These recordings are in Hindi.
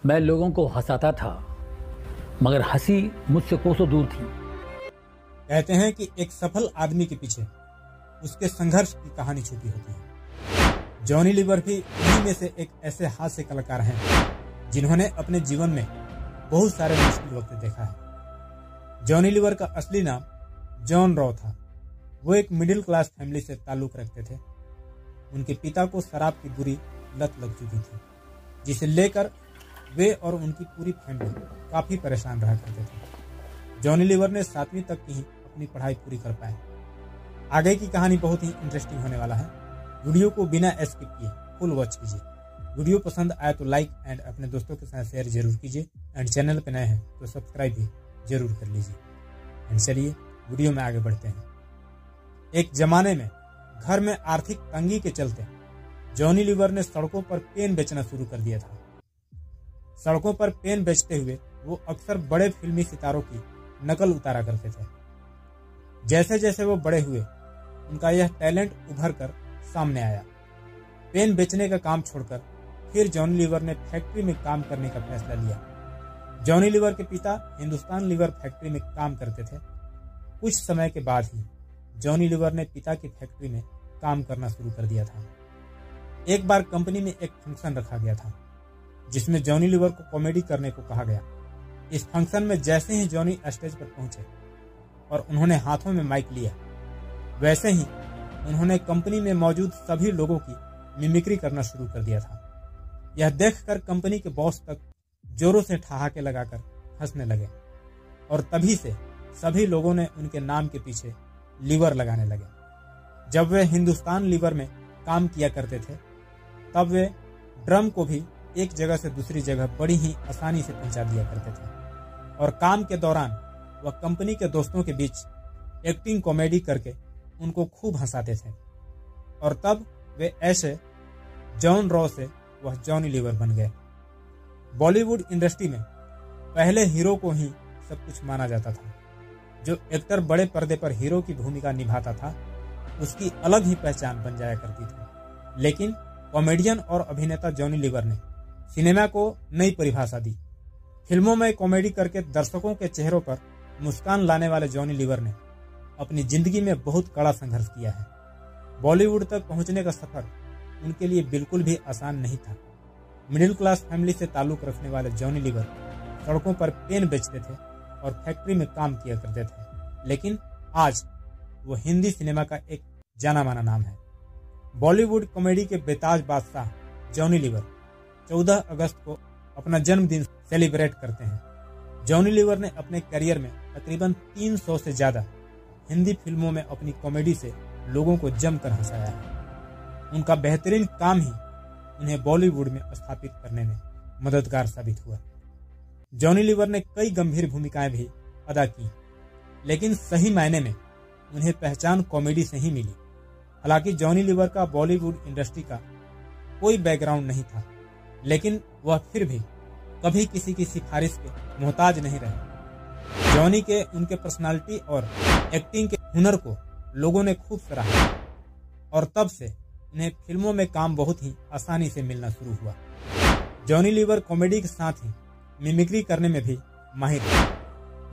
मैं लोगों को हंसाता था, मगर हंसी मुझसे कोसों दूर थी। कहते हैं कि एक सफल आदमी के पीछे उसके संघर्ष की कहानी छुपी होती है। जॉनी लीवर भी उन्हीं में से एक ऐसे हास्य कलाकार हैं जिन्होंने अपने जीवन में बहुत सारे मुश्किल वक्त देखा है। जॉनी लीवर का असली नाम जॉन रॉ था। वो एक मिडिल क्लास फैमिली से ताल्लुक रखते थे। उनके पिता को शराब की बुरी लत लग चुकी थी, जिसे लेकर वे और उनकी पूरी फैमिली काफी परेशान रहा करते थे। जॉनी लीवर ने 7वीं तक की ही अपनी पढ़ाई पूरी कर पाए। आगे की कहानी बहुत ही इंटरेस्टिंग होने वाला है। वीडियो को बिना स्किप किए फुल वॉच कीजिए। वीडियो पसंद आए तो लाइक एंड अपने दोस्तों के साथ शेयर जरूर कीजिए एंड चैनल पर नए हैं तो सब्सक्राइब भी जरूर कर लीजिए। एंड चलिए वीडियो में आगे बढ़ते हैं। एक जमाने में घर में आर्थिक तंगी के चलते जॉनी लीवर ने सड़कों पर पेन बेचना शुरू कर दिया था। सड़कों पर पेन बेचते हुए वो अक्सर बड़े फिल्मी सितारों की नकल उतारा करते थे। जैसे जैसे वो बड़े हुए उनका यह टैलेंट उभर कर सामने आया। पेन बेचने का काम छोड़कर फिर जॉनी लीवर ने फैक्ट्री में काम करने का फैसला लिया। जॉनी लीवर के पिता हिंदुस्तान लीवर फैक्ट्री में काम करते थे। कुछ समय के बाद ही जॉनी लीवर ने पिता की फैक्ट्री में काम करना शुरू कर दिया था। एक बार कंपनी में एक फंक्शन रखा गया था जिसमें जॉनी लीवर को कॉमेडी करने को कहा गया। इस फंक्शन में जैसे ही जॉनी स्टेज पर पहुंचे और उन्होंने हाथों में माइक लिया, वैसे ही उन्होंने कंपनी में मौजूद सभी लोगों की मिमिक्री करना शुरू कर दिया था। यह देखकर कंपनी के बॉस तक जोरों से ठहाके लगाकर हंसने लगे और तभी से सभी लोगों ने उनके नाम के पीछे लीवर लगाने लगे। जब वे हिंदुस्तान लीवर में काम किया करते थे तब वे ड्रम को भी एक जगह से दूसरी जगह बड़ी ही आसानी से पहुंचा दिया करते थे और काम के दौरान वह कंपनी के दोस्तों के बीच एक्टिंग कॉमेडी करके उनको खूब हंसाते थे और तब वे ऐसे जॉन रॉ से वह जॉनी लीवर बन गए। बॉलीवुड इंडस्ट्री में पहले हीरो को ही सब कुछ माना जाता था। जो एक्टर बड़े पर्दे पर हीरो की भूमिका निभाता था उसकी अलग ही पहचान बन जाया करती थी। लेकिन कॉमेडियन और अभिनेता जॉनी लीवर ने सिनेमा को नई परिभाषा दी। फिल्मों में कॉमेडी करके दर्शकों के चेहरों पर मुस्कान लाने वाले जॉनी लीवर ने अपनी जिंदगी में बहुत कड़ा संघर्ष किया है। बॉलीवुड तक पहुंचने का सफर उनके लिए बिल्कुल भी आसान नहीं था। मिडिल क्लास फैमिली से ताल्लुक रखने वाले जॉनी लीवर सड़कों पर पेन बेचते थे और फैक्ट्री में काम किया करते थे, लेकिन आज वो हिंदी सिनेमा का एक जाना माना नाम है। बॉलीवुड कॉमेडी के बेताज बादशाह जॉनी लीवर 14 अगस्त को अपना जन्मदिन सेलिब्रेट करते हैं। जॉनी लीवर ने अपने करियर में तकरीबन 300 से ज्यादा हिंदी फिल्मों में अपनी कॉमेडी से लोगों को जमकर हंसाया है। उनका बेहतरीन काम ही उन्हें बॉलीवुड में स्थापित करने में मददगार साबित हुआ। जॉनी लीवर ने कई गंभीर भूमिकाएं भी अदा की, लेकिन सही मायने में उन्हें पहचान कॉमेडी से ही मिली। हालांकि जॉनी लीवर का बॉलीवुड इंडस्ट्री का कोई बैकग्राउंड नहीं था, लेकिन वह फिर भी कभी किसी की सिफारिश के मोहताज नहीं रहे। जॉनी के उनके पर्सनालिटी और एक्टिंग के हुनर को लोगों ने खूब सराहा और तब से उन्हें फिल्मों में काम बहुत ही आसानी से मिलना शुरू हुआ। जॉनी लीवर कॉमेडी के साथ ही मिमिक्री करने में भी माहिर थे।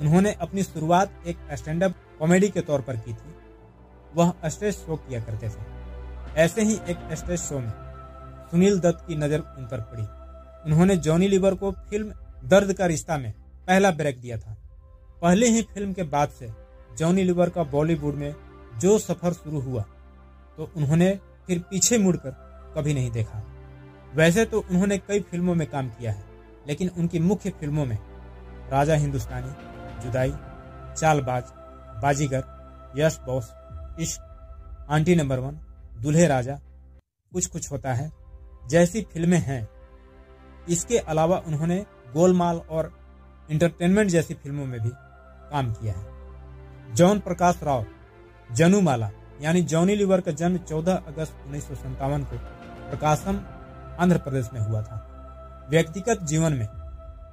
उन्होंने अपनी शुरुआत एक स्टैंड अप कॉमेडी के तौर पर की थी। वह स्टेज शो किया करते थे। ऐसे ही एक स्टेज शो में सुनील दत्त की नजर उन पर पड़ी। उन्होंने जॉनी लीवर को फिल्म दर्द का रिश्ता में पहला ब्रेक दिया था। पहले ही फिल्म के बाद से जॉनी लीवर का बॉलीवुड में जो सफर शुरू हुआ तो उन्होंने फिर पीछे मुड़कर कभी नहीं देखा। वैसे तो उन्होंने कई फिल्मों में काम किया है, लेकिन उनकी मुख्य फिल्मों में राजा हिंदुस्तानी, जुदाई, चालबाज, बाजीगर, यश बॉस, इश्क, आंटी नंबर 1, दूल्हे राजा, कुछ कुछ होता है जैसी फिल्में हैं। इसके अलावा उन्होंने गोलमाल और इंटरटेनमेंट जैसी फिल्मों में भी काम किया है। जॉन प्रकाश राव जनुमाला यानी जॉनी लीवर का जन्म 14 अगस्त 1957 को प्रकाशम, आंध्र प्रदेश में हुआ था। व्यक्तिगत जीवन में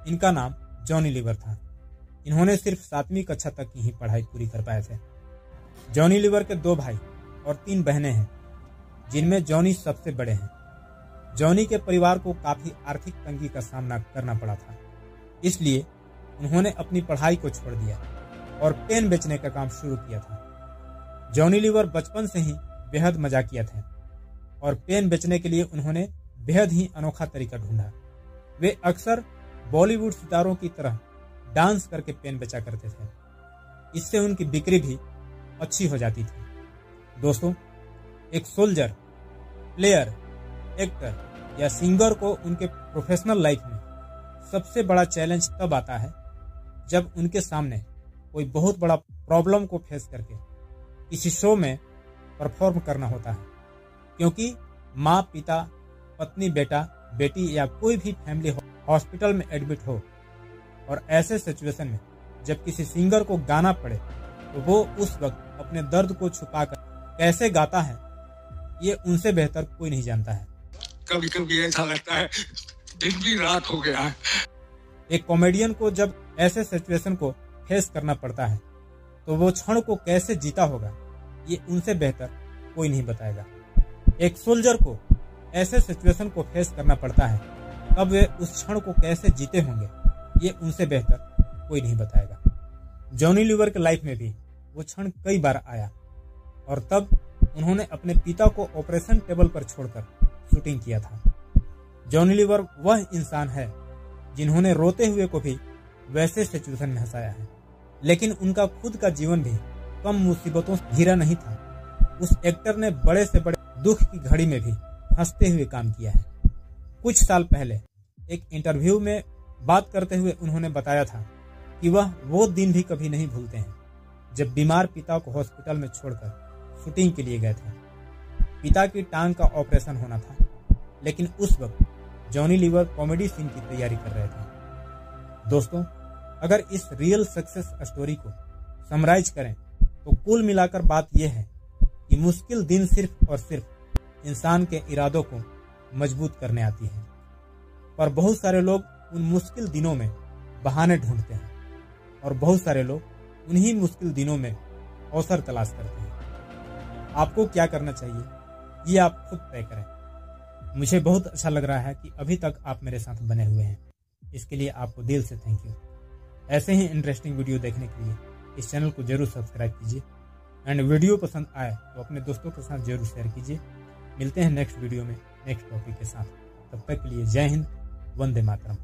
इनका नाम जॉनी लीवर था। इन्होंने सिर्फ 7वीं कक्षा तक की ही पढ़ाई पूरी कर पाए थे। जॉनी लीवर के 2 भाई और 3 बहनें हैं, जिनमें जॉनी सबसे बड़े हैं। जॉनी के परिवार को काफी आर्थिक तंगी का सामना करना पड़ा था, इसलिए उन्होंने अपनी पढ़ाई को छोड़ दिया और पेन बेचने का काम शुरू किया था। जॉनी लीवर बचपन से ही बेहद मजाकिया थे और पेन बेचने के लिए उन्होंने बेहद ही अनोखा तरीका ढूंढा। वे अक्सर बॉलीवुड सितारों की तरह डांस करके पेन बेचा करते थे। इससे उनकी बिक्री भी अच्छी हो जाती थी। दोस्तों, एक सोल्जर, प्लेयर, एक्टर या सिंगर को उनके प्रोफेशनल लाइफ में सबसे बड़ा चैलेंज तब आता है जब उनके सामने कोई बहुत बड़ा प्रॉब्लम को फेस करके किसी शो में परफॉर्म करना होता है, क्योंकि माँ, पिता, पत्नी, बेटा, बेटी या कोई भी फैमिली हॉस्पिटल में एडमिट हो और ऐसे सिचुएशन में जब किसी सिंगर को गाना पड़े तो वो उस वक्त अपने दर्द को छुपाकर कैसे गाता है, ये उनसे बेहतर कोई नहीं जानता है। कभी कभी ऐसा लगता है दिन भी रात हो गया है। एक कॉमेडियन को जब ऐसे सिचुएशन को फेस करना पड़ता है तो वो क्षण को कैसे जीता होगा, ये उनसे बेहतर कोई नहीं बताएगा। एक सोल्जर को ऐसे सिचुएशन को फेस करना पड़ता है, तब वे उस क्षण को कैसे जीते होंगे, ये उनसे बेहतर कोई नहीं बताएगा। जॉनी लीवर के लाइफ में भी वो क्षण कई बार आया और तब उन्होंने अपने पिता को ऑपरेशन टेबल पर छोड़कर शूटिंग किया था। जॉनी लीवर वह इंसान है जिन्होंने रोते हुए को भी वैसे सिचुएशन में हंसाया है, लेकिन उनका खुद का जीवन भी कम मुसीबतों से घिरा नहीं था। उस एक्टर ने बड़े से बड़े दुख की घड़ी में भी हंसते हुए काम किया है। कुछ साल पहले एक इंटरव्यू में बात करते हुए उन्होंने बताया था कि वह वो दिन भी कभी नहीं भूलते हैं जब बीमार पिता को हॉस्पिटल में छोड़कर शूटिंग के लिए गए थे। पिता की टांग का ऑपरेशन होना था, लेकिन उस वक्त जॉनी लीवर कॉमेडी सीन की तैयारी कर रहे थे। दोस्तों, अगर इस रियल सक्सेस स्टोरी को समराइज करें तो कुल मिलाकर बात यह है कि मुश्किल दिन सिर्फ और सिर्फ इंसान के इरादों को मजबूत करने आती है, पर बहुत सारे लोग उन मुश्किल दिनों में बहाने ढूंढते हैं और बहुत सारे लोग उन्हीं मुश्किल दिनों में अवसर तलाश करते हैं। आपको क्या करना चाहिए, ये आप खुद तय करें। मुझे बहुत अच्छा लग रहा है कि अभी तक आप मेरे साथ बने हुए हैं, इसके लिए आपको दिल से थैंक यू। ऐसे ही इंटरेस्टिंग वीडियो देखने के लिए इस चैनल को जरूर सब्सक्राइब कीजिए एंड वीडियो पसंद आए तो अपने दोस्तों के साथ जरूर शेयर कीजिए। मिलते हैं नेक्स्ट वीडियो में नेक्स्ट टॉपिक के साथ। तब तक के लिए जय हिंद, वंदे मातरम।